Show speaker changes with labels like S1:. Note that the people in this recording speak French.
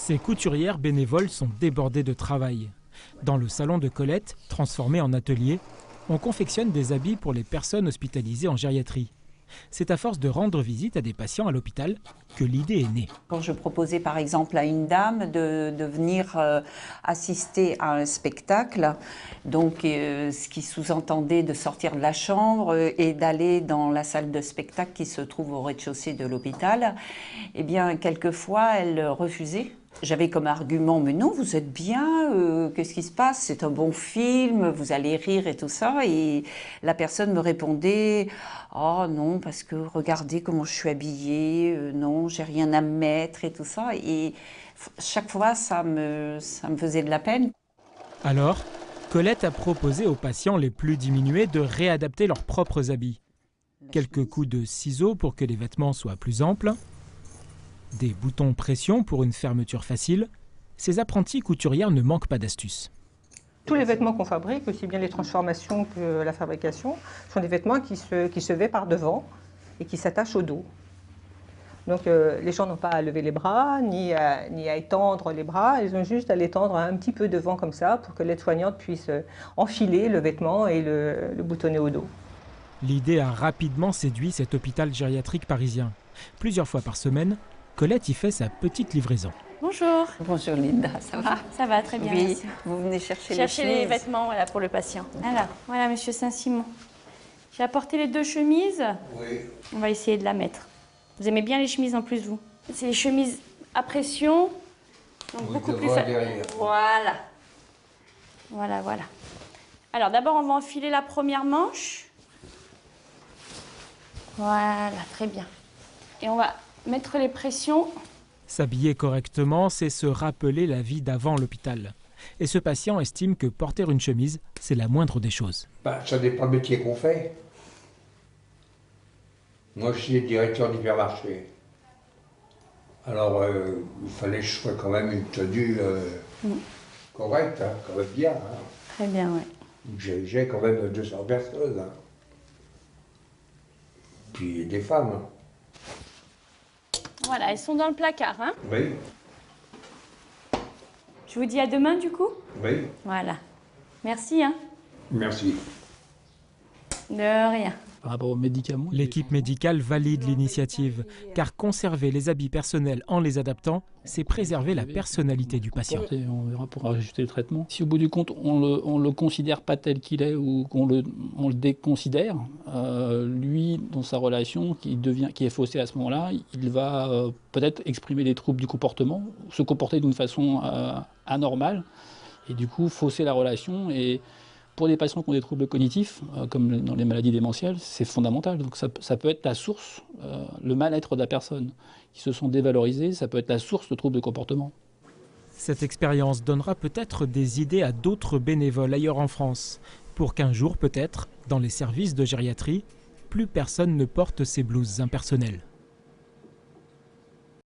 S1: Ces couturières bénévoles sont débordées de travail. Dans le salon de Colette, transformé en atelier, on confectionne des habits pour les personnes hospitalisées en gériatrie. C'est à force de rendre visite à des patients à l'hôpital que l'idée est née.
S2: Quand je proposais par exemple à une dame de venir assister à un spectacle, donc ce qui sous-entendait de sortir de la chambre et d'aller dans la salle de spectacle qui se trouve au rez-de-chaussée de l'hôpital, eh bien quelquefois elle refusait. J'avais comme argument, mais non, vous êtes bien, qu'est-ce qui se passe? C'est un bon film, vous allez rire et tout ça. Et la personne me répondait, oh non, parce que regardez comment je suis habillée, non, j'ai rien à me mettre et tout ça. Et chaque fois, ça me faisait de la peine.
S1: Alors, Colette a proposé aux patients les plus diminués de réadapter leurs propres habits. Quelques coups de ciseaux pour que les vêtements soient plus amples, des boutons pression pour une fermeture facile. Ces apprenties couturières ne manquent pas d'astuces.
S3: Tous les vêtements qu'on fabrique, aussi bien les transformations que la fabrication, sont des vêtements qui se vêtent par devant et qui s'attachent au dos. Donc les gens n'ont pas à lever les bras, ni à étendre les bras, ils ont juste à l'étendre un petit peu devant comme ça pour que l'aide-soignante puisse enfiler le vêtement et le boutonner au dos.
S1: L'idée a rapidement séduit cet hôpital gériatrique parisien. Plusieurs fois par semaine, Colette y fait sa petite livraison.
S4: Bonjour.
S2: Bonjour Linda, ça va?
S4: Ça va, très bien,
S2: Oui,
S4: merci.
S2: vous venez chercher
S4: Les vêtements voilà, pour le patient. Alors, voilà, monsieur Saint-Simon. J'ai apporté les 2 chemises.
S5: Oui.
S4: On va essayer de la mettre. Vous aimez bien les chemises en plus, vous? C'est les chemises à pression, donc beaucoup plus facile. Voilà. Voilà, voilà. Alors, d'abord, on va enfiler la première manche. Voilà, très bien. Et on va mettre les pressions.
S1: S'habiller correctement, c'est se rappeler la vie d'avant l'hôpital. Et ce patient estime que porter une chemise, c'est la moindre des choses.
S5: Ça dépend du métier qu'on fait. Moi, je suis directeur d'hypermarché. Alors, il fallait que je sois quand même une tenue correcte, hein, quand même bien. Hein.
S4: Très bien, oui.
S5: J'ai quand même 200 personnes. Hein. Puis des femmes. Hein.
S4: Voilà, elles sont dans le placard, hein?
S5: Oui.
S4: Je vous dis à demain, du coup?
S5: Oui.
S4: Voilà. Merci, hein?
S5: Merci.
S4: De rien.
S6: Par rapport aux médicaments,
S1: l'équipe médicale valide l'initiative, car conserver les habits personnels en les adaptant, c'est préserver la personnalité du patient.
S6: On verra pour ajuster le traitement. Si au bout du compte, on le considère pas tel qu'il est ou qu'on le déconsidère, lui, dans sa relation, qui est faussée à ce moment-là, il va peut-être exprimer des troubles du comportement, se comporter d'une façon anormale, et du coup fausser la relation. Et pour des patients qui ont des troubles cognitifs, comme dans les maladies démentielles, c'est fondamental. Donc ça peut être la source, le mal-être de la personne, qui se sent dévalorisés, ça peut être la source de troubles de comportement.
S1: Cette expérience donnera peut-être des idées à d'autres bénévoles ailleurs en France, pour qu'un jour peut-être, dans les services de gériatrie, plus personne ne porte ces blouses impersonnelles.